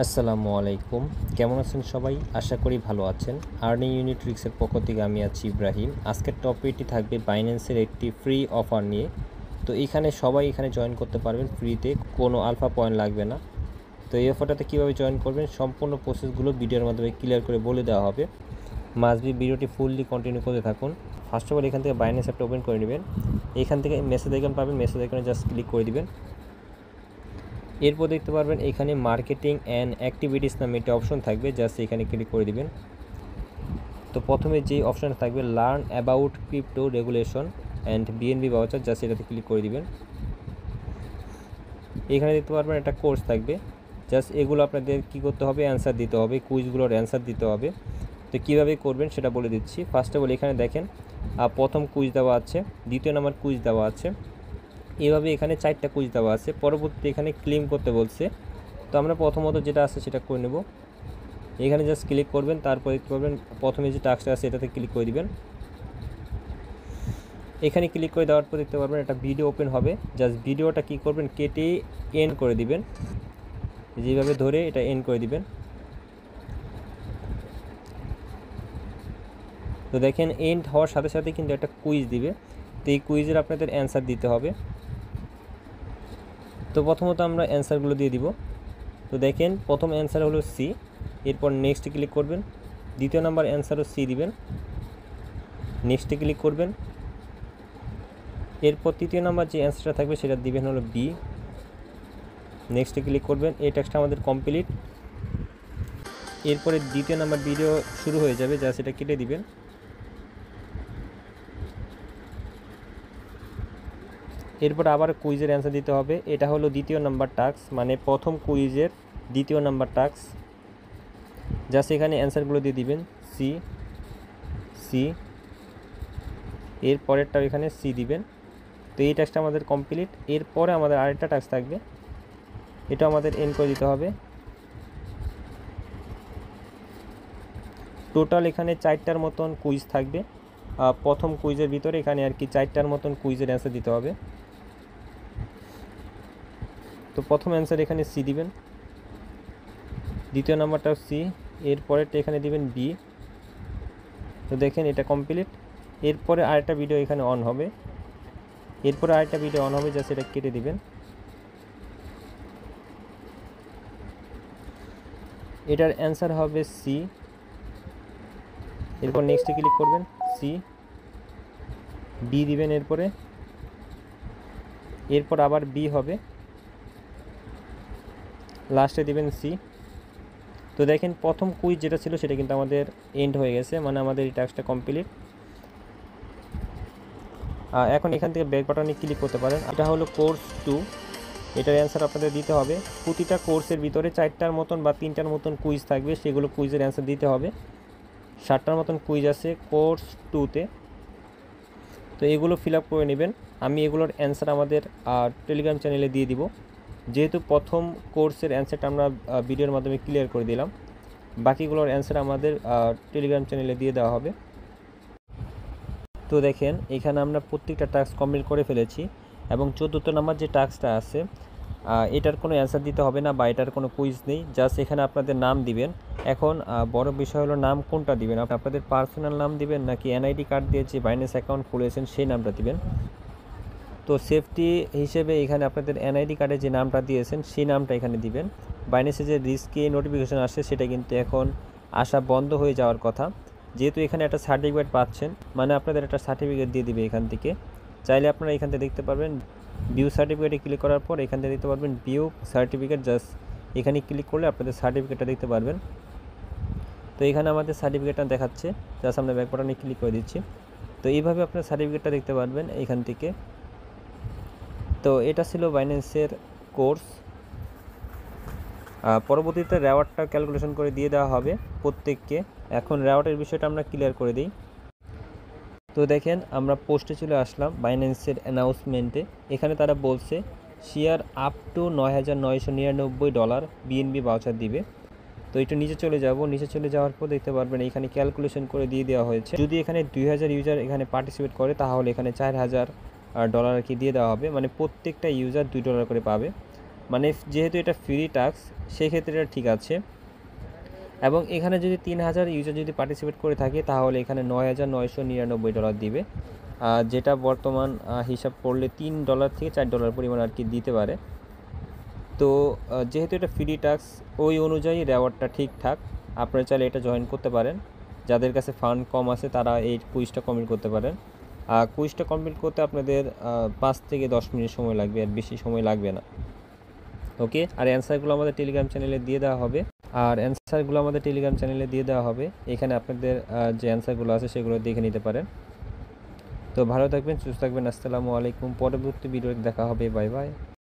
আসসালামু আলাইকুম, কেমন আছেন সবাই? আশা করি ভালো আছেন। আর্নিং ইউনিট ট্রিক্সের পক্ষ থেকে আমি আছি ইব্রাহিম। আজকের টপিকটি থাকবে বাইন্যান্সের একটি ফ্রি অফার নিয়ে। তো এখানে সবাই জয়েন করতে পারবেন ফ্রিতে, কোনো আলফা পয়েন্ট লাগবে না। তো এই অফারটাতে কীভাবে জয়েন করবেন সম্পূর্ণ প্রসেসগুলো ভিডিওর মাধ্যমে ক্লিয়ার করে বলে দেওয়া হবে। মাস্ট বি ভিডিওটি ফুললি কন্টিনিউ করতে থাকুন। ফার্স্ট অফ অল এখান থেকে বাইন্যান্স অ্যাপটা ওপেন করে নেবেন। এখান থেকে মেসেজ আইকন পাবেন, মেসেজ আইকনে জাস্ট ক্লিক করে দিবেন। এরপর দেখতে পারবেন এখানে মার্কেটিং অ্যান্ড অ্যাক্টিভিটিস নামে একটা অপশন থাকবে, জাস্ট এখানে ক্লিক করে দিবেন। তো প্রথমে যেই অপশানটা থাকবে learn about crypto regulation and BNB voucher, just এটাতে ক্লিক করে দিবেন। এখানে দেখতে পারবেন একটা কোর্স থাকবে, জাস্ট এগুলো আপনাদের কী করতে হবে, অ্যান্সার দিতে হবে, কুইজগুলোর অ্যান্সার দিতে হবে। তো কীভাবে করবেন সেটা বলে দিচ্ছি। ফার্স্ট অফ অল এখানে দেখেন প্রথম কুইজ দেওয়া আছে, দ্বিতীয় নাম্বার কুইজ দেওয়া আছে, এভাবে এখানে 4টা কুইজ দেওয়া আছে। পরবর্তীতে এখানে ক্লেম করতে বলছে। তো আমরা প্রথমত যেটা আছে সেটা করে নেব। এখানে জাস্ট ক্লিক করবেন, তারপর দেখতে পারবেন প্রথমে যে টাস্কটা আছে এটাতে ক্লিক করে দিবেন। এখানে ক্লিক করে দেওয়ার পর দেখতে পারবেন একটা ভিডিও ওপেন হবে, জাস্ট ভিডিওটা কী করবেন, কেটে এন্ড করে দিবেন। যেভাবে ধরে এটা এন্ড করে দিবেন। তো দেখেন এন্ড হওয়ার সাথে সাথে কিন্তু একটা কুইজ দিবে। তো এই কুইজের আপনাদের অ্যান্সার দিতে হবে। তো প্রথমত আমরা অ্যান্সারগুলো দিয়ে দিব। তো দেখেন প্রথম অ্যান্সার হলো সি, এরপর নেক্সট ক্লিক করবেন। দ্বিতীয় নাম্বার অ্যান্সারও সি দিবেন, নেক্সটে ক্লিক করবেন। এরপর তৃতীয় নাম্বার যে অ্যান্সারটা থাকবে সেটা দিবেন হলো বি, নেক্সটে ক্লিক করবেন। এই টাস্কটা আমাদের কমপ্লিট। এরপরে দ্বিতীয় নাম্বার ভিডিও শুরু হয়ে যাবে, যা সেটা কেটে দিবেন। এরপর আবার কুইজের অ্যান্সার দিতে হবে। এটা হলো দ্বিতীয় নাম্বার টাস্ক, মানে প্রথম কুইজের দ্বিতীয় নাম্বার টাস্ক। জাস্ট এখানে অ্যান্সারগুলো দিয়ে দিবেন, সি সি, এর পরেরটাও এখানে সি দিবেন। তো এই টাস্কটা আমাদের কমপ্লিট। এরপরে আমাদের আরেকটা টাস্ক থাকবে, এটা আমাদের এন্ড করে দিতে হবে। টোটাল এখানে 4টার মতন কুইজ থাকবে। প্রথম কুইজের ভিতরে এখানে আর কি 4টার মতন কুইজের অ্যান্সার দিতে হবে। তো প্রথম অ্যান্সার এখানে সি দিবেন, দ্বিতীয় নাম্বারটাও সি, এরপরেরটা এখানে দিবেন বি। তো দেখেন এটা কমপ্লিট। এরপরে আরেকটা ভিডিও এখানে অন হবে, এরপরে আরেকটা ভিডিও অন হবে, জাস্ট এটা কেটে দিবেন। এটার অ্যান্সার হবে সি। এরপর নেক্সটে ক্লিক করবেন, সি বি দিবেন, এরপর আবার বি হবে, লাস্টে দিবেন সি। তো দেখেন প্রথম কুইজ যেটা ছিল সেটা কিন্তু আমাদের এন্ড হয়ে গেছে, মানে আমাদের এই টাস্কটা কমপ্লিট। এখন এখান থেকে ব্যাক বাটনে ক্লিক করতে পারেন। এটা হলো কোর্স 2, এটার অ্যান্সার আপনাদের দিতে হবে। প্রতিটা কোর্সের ভিতরে 4টার মতন বা 3টার মতন কুইজ থাকবে, সেগুলো কুইজের অ্যান্সার দিতে হবে। 7টার মতন কুইজ আছে কোর্স 2তে। তো এগুলো ফিল আপ করে নেবেন। আমি এগুলোর অ্যান্সার আমাদের টেলিগ্রাম চ্যানেলে দিয়ে দিব। যেহেতু প্রথম কোর্সের অ্যান্সারটা আমরা ভিডিওর মাধ্যমে ক্লিয়ার করে দিলাম, বাকিগুলোর অ্যান্সার আমাদের টেলিগ্রাম চ্যানেলে দিয়ে দেওয়া হবে। তো দেখেন এখানে আমরা প্রত্যেকটা টাস্ক কমপ্লিট করে ফেলেছি, এবং 14 নম্বর যে টাস্কটা আছে এটার কোনো অ্যান্সার দিতে হবে না বা এটার কোনো কুইজ নেই, জাস্ট এখানে আপনাদের নাম দিবেন। এখন বড় বিষয় হলো নাম কোনটা দিবেন, আপনাদের পার্সোনাল নাম দিবেন নাকি এনআইডি কার্ড দিয়ে যে বাইন্যান্স অ্যাকাউন্ট খুলেছেন সেই নামটা দিবেন। তো সেফটি হিসেবে এখানে আপনাদের এনআইডি কার্ডে যে নামটা দিয়েছেন সেই নামটা এখানে দিবেন। বাইন্যান্সে যে রিস্কে নোটিফিকেশন আসছে সেটা কিন্তু এখন আসা বন্ধ হয়ে যাওয়ার কথা, যেহেতু এখানে একটা সার্টিফিকেট পাচ্ছেন, মানে আপনাদের একটা সার্টিফিকেট দিয়ে দিবে এখান থেকে। চাইলে আপনারা এখান থেকে দেখতে পারবেন, ভিউ সার্টিফিকেটে ক্লিক করার পর এখান থেকে দেখতে পারবেন ভিউ সার্টিফিকেট, জাস্ট এখানে ক্লিক করলে আপনাদের সার্টিফিকেটটা দেখতে পারবেন। তো এখানে আমাদের সার্টিফিকেটটা দেখাচ্ছে, জাস্ট আমরা ব্যাক বাটনে ক্লিক করে দিচ্ছি। তো এইভাবে আপনার সার্টিফিকেটটা দেখতে পারবেন এখান থেকে। তো এটা ছিল বাইন্যান্সের কোর্স। পরবর্তীতে রেওয়ার্ডটা ক্যালকুলেশন করে দিয়ে দেওয়া হবে প্রত্যেককে। এখন রেওয়ার্ডের বিষয়টা আমরা ক্লিয়ার করে দিই। তো দেখেন আমরা পোস্টে চলে আসলাম বাইন্যান্সের অ্যানাউন্সমেন্টে। এখানে তারা বলছে share up to $9,999 BNB voucher দিবে। তো একটু নিচে চলে যাব, নিচে চলে যাওয়ার পর দেখতে পারবেন এখানে ক্যালকুলেশন করে দিয়ে দেওয়া হয়েছে। যদি এখানে 2000 ইউজার এখানে পার্টিসিপেট করে তাহলে এখানে $4,000 আর কি দিয়ে দেওয়া হবে, মানে প্রত্যেকটা ইউজার $2 করে পাবে। মানে যেহেতু এটা ফ্রি টাস্ক সেক্ষেত্রে এটা ঠিক আছে। এবং এখানে যদি 3000 ইউজার যদি পার্টিসিপেট করে থাকে তাহলে এখানে $9,999 দিবে, যেটা বর্তমান হিসাব করলে $3 থেকে $4 পরিমাণ আর কি দিতে পারে। তো যেহেতু এটা ফ্রি টাস্ক ওই অনুযায়ী রেওয়ার্ডটা ঠিকঠাক, আপনারা চাইলে এটা জয়েন করতে পারেন। যাদের কাছে ফান্ড কম আছে তারা এই কুইজটা কমপ্লিট করতে পারেন। কুইজটা কমপ্লিট করতে আপনাদের 5 থেকে 10 মিনিট সময় লাগবে, আর বেশি সময় লাগবে না। ওকে, আর অ্যান্সারগুলো আমাদের টেলিগ্রাম চ্যানেলে দিয়ে দেওয়া হবে। এখানে আপনাদের যে অ্যান্সারগুলো আছে সেগুলো দেখে নিতে পারেন। তো ভালো থাকবেন, সুস্থ থাকবেন। আসসালামু আলাইকুম। পরবর্তী ভিডিওতে দেখা হবে। Bye bye.